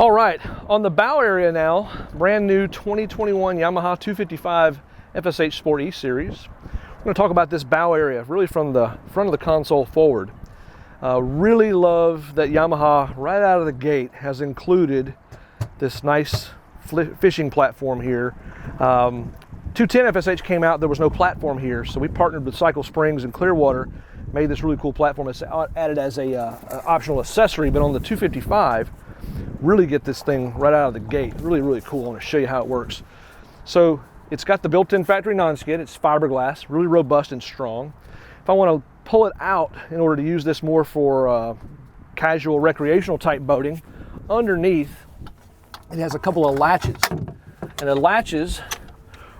All right, on the bow area now, brand new 2021 Yamaha 255 FSH Sport E-Series. We're going to talk about this bow area, really from the front of the console forward. Really love that Yamaha, right out of the gate, has included this nice fishing platform here. 210 FSH came out, there was no platform here, so we partnered with Cycle Springs and Clearwater, made this really cool platform. It's added as a optional accessory, but on the 255, really get this thing right out of the gate. Really cool. I want to show you how it works. So it's got the built-in factory non-skid. It's fiberglass, really robust and strong. If I want to pull it out in order to use this more for casual recreational type boating, underneath it has a couple of latches, and the latches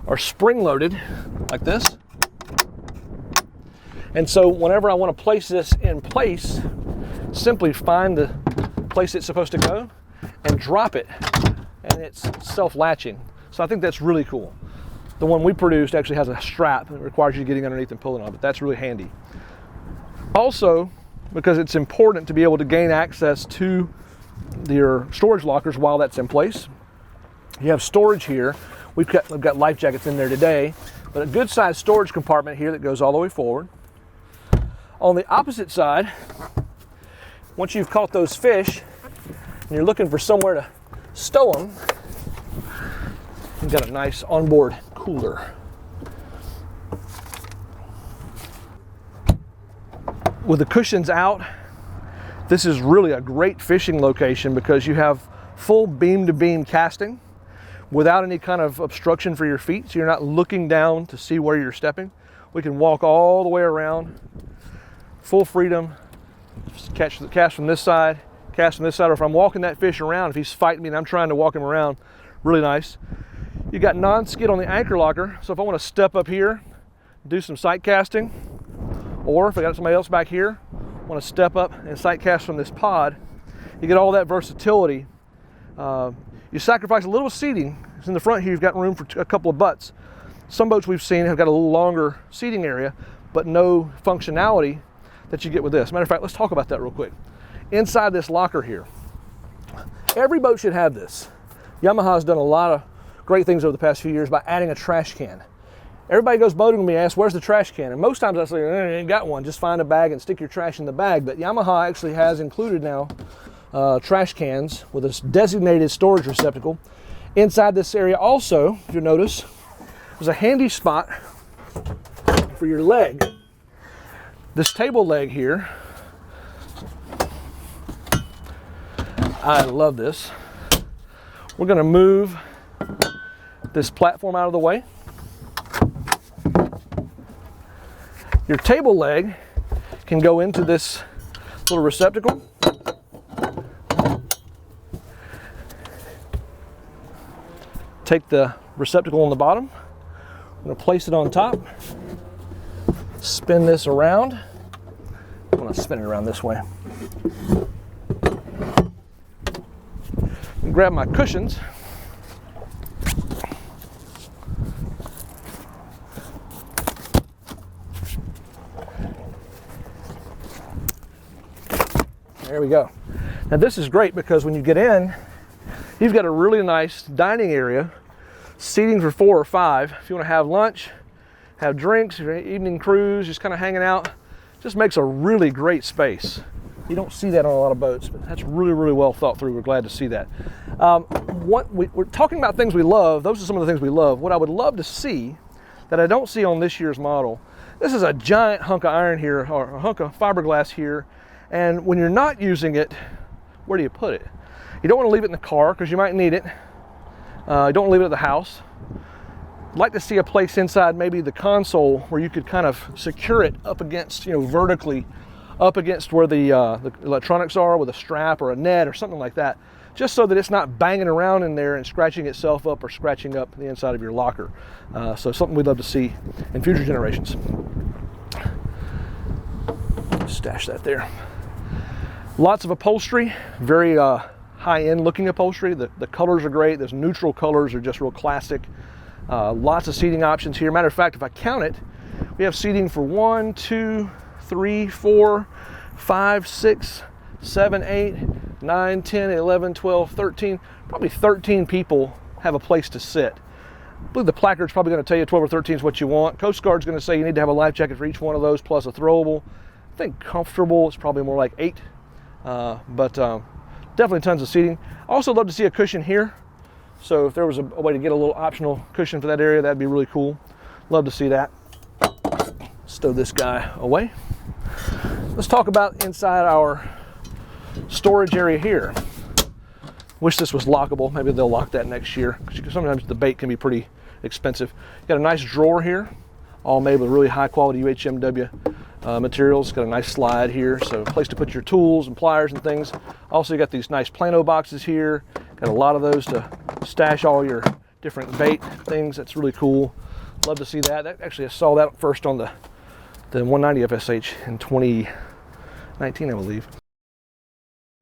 are spring-loaded like this. And so whenever I want to place this in place, simply find the place it's supposed to go and drop it, and it's self-latching. So I think that's really cool. The one we produced actually has a strap that requires you getting underneath and pulling on it, but that's really handy. Also, because it's important to be able to gain access to your storage lockers while that's in place, you have storage here. We've got life jackets in there today, but a good sized storage compartment here that goes all the way forward. On the opposite side, once you've caught those fish and you're looking for somewhere to stow them, you've got a nice onboard cooler. With the cushions out, this is really a great fishing location because you have full beam-to-beam casting without any kind of obstruction for your feet, so you're not looking down to see where you're stepping. We can walk all the way around, full freedom, cast from this side, cast from this side, or if I'm walking that fish around, if he's fighting me and I'm trying to walk him around, really nice. You got non-skid on the anchor locker, so if I want to step up here, do some sight casting, or if I got somebody else back here, want to step up and sight cast from this pod, you get all that versatility. You sacrifice a little seating. It's in the front here, you've got room for a couple of butts. Some boats we've seen have got a little longer seating area, but no functionality that you get with this. Matter of fact, let's talk about that real quick. Inside this locker here, every boat should have this. Yamaha's done a lot of great things over the past few years by adding a trash can. Everybody goes boating with me, asks, where's the trash can? And most times I say, I ain't got one, just find a bag and stick your trash in the bag. But Yamaha actually has included now trash cans with a designated storage receptacle. Inside this area also, if you notice, there's a handy spot for your leg. This table leg here, I love this. We're gonna move this platform out of the way. Your table leg can go into this little receptacle. Take the receptacle on the bottom. I'm going to place it on top. Spin this around. I'm going to spin it around this way. And grab my cushions. There we go. Now this is great because when you get in, you've got a really nice dining area, seating for 4 or 5. If you want to have lunch, have drinks, evening cruise, just kind of hanging out, just makes a really great space. You don't see that on a lot of boats, but that's really well thought through. We're glad to see that. We're talking about things we love. Those are some of the things we love. What I would love to see that I don't see on this year's model, this is a giant hunk of iron here, or a hunk of fiberglass here. And when you're not using it, where do you put it? You don't want to leave it in the car because you might need it. You don't want to leave it at the house. I'd like to see a place inside maybe the console where you could kind of secure it up against, vertically up against where the electronics are with a strap or a net or something like that, just so that it's not banging around in there and scratching itself up or scratching up the inside of your locker. So something we'd love to see in future generations. Stash that there. Lots of upholstery, very high-end looking upholstery. The colors are great. Those neutral colors are just real classic. Lots of seating options here. Matter of fact, if I count it, we have seating for 1, 2, 3, 4, 5, 6, 7, 8, 9, 10, 11, 12, 13, probably 13 people have a place to sit. I believe the placard's probably going to tell you 12 or 13 is what you want. Coast Guard's going to say you need to have a life jacket for each one of those plus a throwable. I think comfortable is probably more like 8, but definitely tons of seating. I also love to see a cushion here. So if there was a way to get a little optional cushion for that area, that'd be really cool. Love to see that. Stow this guy away. Let's talk about inside our storage area here. Wish this was lockable. Maybe they'll lock that next year, because sometimes the bait can be pretty expensive. Got a nice drawer here, all made with really high quality UHMW materials. Got a nice slide here, so a place to put your tools and pliers and things. Also, you got these nice Plano boxes here. Got a lot of those to stash all your different bait things. That's really cool. Love to see that. Actually, I saw that first on the 190 FSH in 2019, I believe.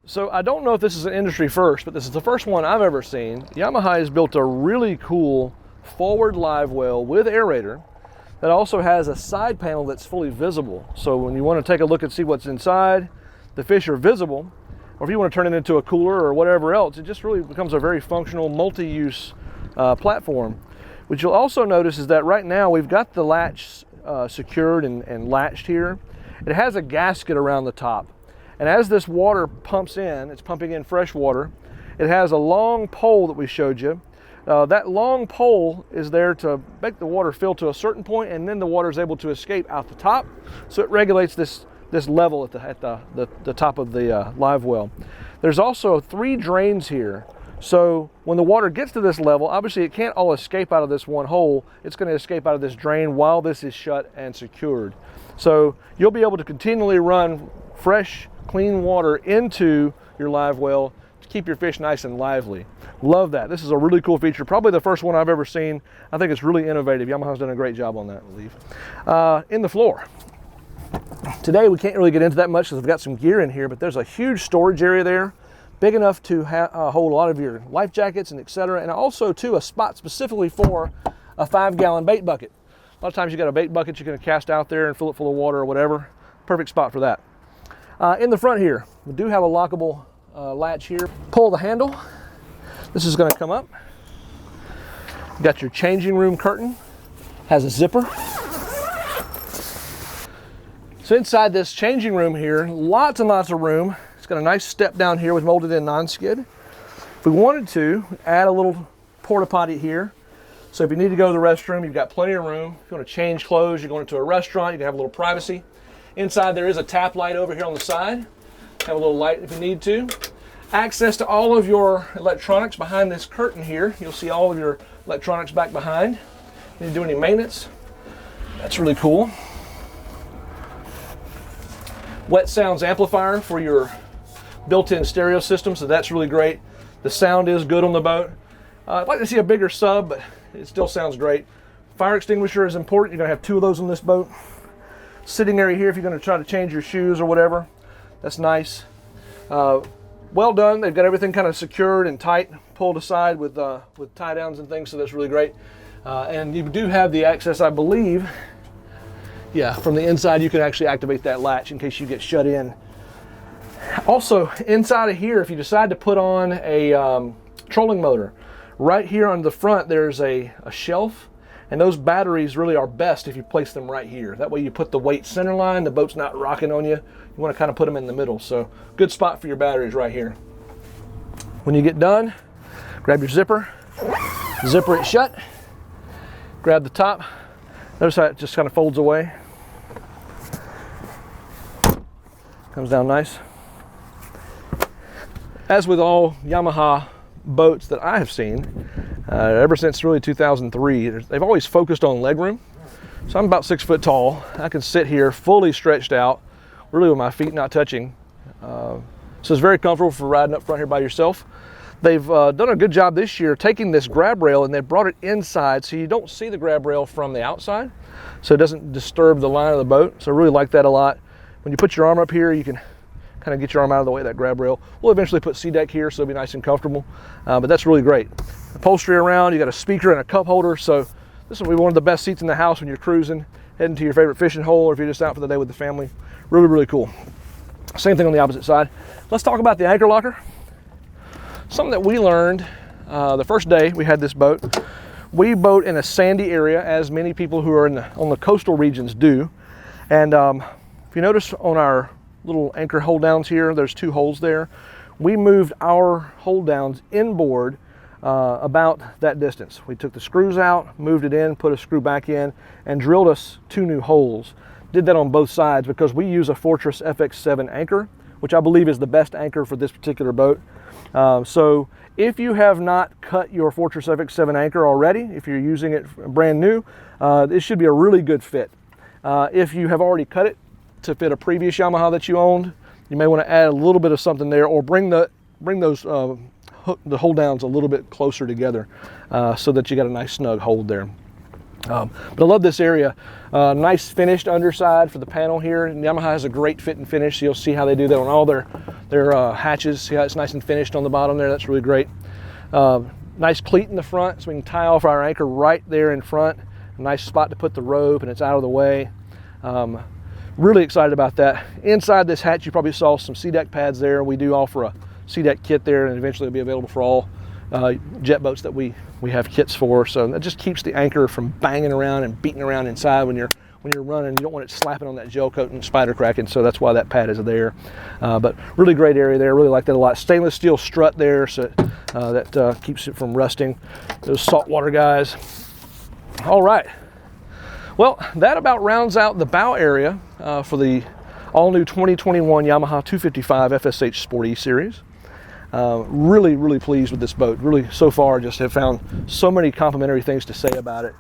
So I don't know if this is an industry first, but this is the first one I've ever seen. Yamaha has built a really cool forward live well with aerator that also has a side panel that's fully visible. So when you want to take a look and see what's inside, the fish are visible. Or if you want to turn it into a cooler or whatever else, it just really becomes a very functional multi-use platform. What you'll also notice is that right now we've got the latch secured and latched here. It has a gasket around the top. And as this water pumps in, it's pumping in fresh water, it has a long pole that we showed you. That long pole is there to make the water fill to a certain point, and then the water is able to escape out the top. So it regulates this level at the top of the live well. There's also 3 drains here. So when the water gets to this level, obviously it can't all escape out of this one hole. It's going to escape out of this drain while this is shut and secured. So you'll be able to continually run fresh, clean water into your live well to keep your fish nice and lively. Love that. This is a really cool feature. Probably the first one I've ever seen. I think it's really innovative. Yamaha's done a great job on that, I believe. In the floor. Today we can't really get into that much because I've got some gear in here, but there's a huge storage area there, big enough to hold a lot of your life jackets and etc. And also too a spot specifically for a 5-gallon bait bucket. A lot of times you got a bait bucket you're going to cast out there and fill it full of water or whatever. Perfect spot for that. In the front here, we do have a lockable latch here. Pull the handle. This is going to come up. You got your changing room curtain. Has a zipper. So inside this changing room here, lots and lots of room. It's got a nice step down here with molded in non-skid. If we wanted to, add a little porta potty here. So if you need to go to the restroom, you've got plenty of room. If you want to change clothes, you're going to a restaurant, you can have a little privacy. Inside there is a tap light over here on the side. Have a little light if you need to. Access to all of your electronics behind this curtain here. You'll see all of your electronics back behind. Need to do any maintenance. That's really cool. Wet sounds amplifier for your built-in stereo system, so that's really great. The sound is good on the boat. I'd like to see a bigger sub, but it still sounds great. Fire extinguisher is important. You're going to have 2 of those on this boat. Sitting area here if you're going to try to change your shoes or whatever. That's nice. Well done. They've got everything kind of secured and tight, pulled aside with tie downs and things, so that's really great. And you do have the access, I believe. Yeah, from the inside you can actually activate that latch in case you get shut in. Also, inside of here, if you decide to put on a trolling motor, right here on the front there's a shelf. And those batteries really are best if you place them right here. That way you put the weight center line, the boat's not rocking on you. You want to kind of put them in the middle. So good spot for your batteries right here. When you get done, grab your zipper, zipper it shut, grab the top. Notice how it just kind of folds away. Comes down nice. As with all Yamaha boats that I have seen, ever since really 2003, they've always focused on legroom. So I'm about 6 foot tall. I can sit here fully stretched out, really with my feet not touching. So it's very comfortable for riding up front here by yourself. They've done a good job this year taking this grab rail and they brought it inside so you don't see the grab rail from the outside, so it doesn't disturb the line of the boat. So I really like that a lot. When you put your arm up here, you can kind of get your arm out of the way of that grab rail. We'll eventually put C-deck here so it'll be nice and comfortable, but that's really great. Upholstery around, you got a speaker and a cup holder, so this will be one of the best seats in the house when you're cruising, heading to your favorite fishing hole, or if you're just out for the day with the family. Really, really cool. Same thing on the opposite side. Let's talk about the anchor locker. Something that we learned the first day we had this boat. We boat in a sandy area, as many people who are on the coastal regions do. And if you notice on our little anchor hold downs here, there's 2 holes there. We moved our hold downs inboard about that distance. We took the screws out, moved it in, put a screw back in, and drilled us 2 new holes. Did that on both sides because we use a Fortress FX7 anchor, which I believe is the best anchor for this particular boat. So if you have not cut your Fortress FX7 anchor already, if you're using it brand new, this should be a really good fit. If you have already cut it to fit a previous Yamaha that you owned, you may want to add a little bit of something there, or bring those the hold downs a little bit closer together so that you got a nice snug hold there. But I love this area. Nice finished underside for the panel here. And Yamaha has a great fit and finish. So you'll see how they do that on all their hatches. See how it's nice and finished on the bottom there. That's really great. Nice cleat in the front, so we can tie off our anchor right there in front. A nice spot to put the rope, and it's out of the way. Really excited about that. Inside this hatch, you probably saw some C-deck pads there. We do offer a C-deck kit there, and eventually it'll be available for all jet boats that we have kits for. So that just keeps the anchor from banging around and beating around inside when you're running. You don't want it slapping on that gel coat and spider cracking, so that's why that pad is there. But really great area there. Really like that a lot. Stainless steel strut there, so that keeps it from rusting. Those saltwater guys. All right. Well, that about rounds out the bow area for the all-new 2021 Yamaha 255 FSH Sport E-Series. Really pleased with this boat. Really, so far, just have found so many complimentary things to say about it.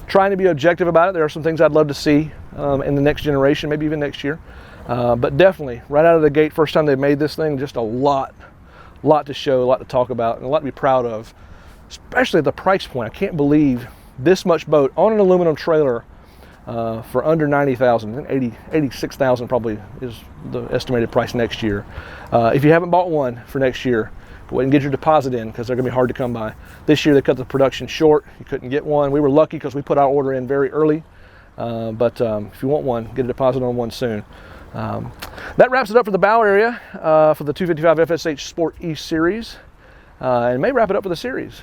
Trying to be objective about it. There are some things I'd love to see in the next generation, maybe even next year. But definitely, right out of the gate, first time they made this thing, just a lot to show, a lot to talk about, and a lot to be proud of, especially at the price point. I can't believe this much boat on an aluminum trailer for under $90,000. 86,000 probably is the estimated price next year. If you haven't bought one for next year, go ahead and get your deposit in, because they're gonna be hard to come by. This year they cut the production short. You couldn't get one. We were lucky because we put our order in very early. But if you want one, get a deposit on one soon. That wraps it up for the bow area for the 255 FSH Sport E-Series, and may wrap it up for the series.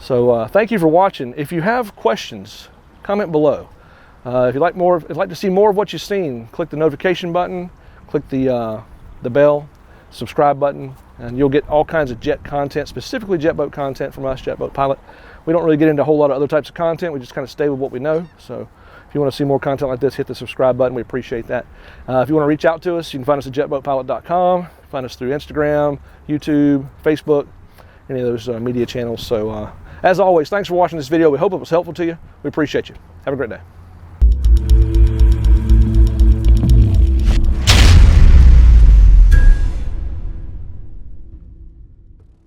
So thank you for watching. If you have questions, comment below. If you'd like to see more of what you've seen, click the notification button, click the bell, subscribe button, and you'll get all kinds of jet content, specifically jet boat content from us, JetBoatPilot. We don't really get into a whole lot of other types of content. We just kind of stay with what we know. So if you want to see more content like this, hit the subscribe button. We appreciate that. If you want to reach out to us, you can find us at JetBoatPilot.com. Find us through Instagram, YouTube, Facebook, any of those media channels. So as always, thanks for watching this video. We hope it was helpful to you. We appreciate you. Have a great day.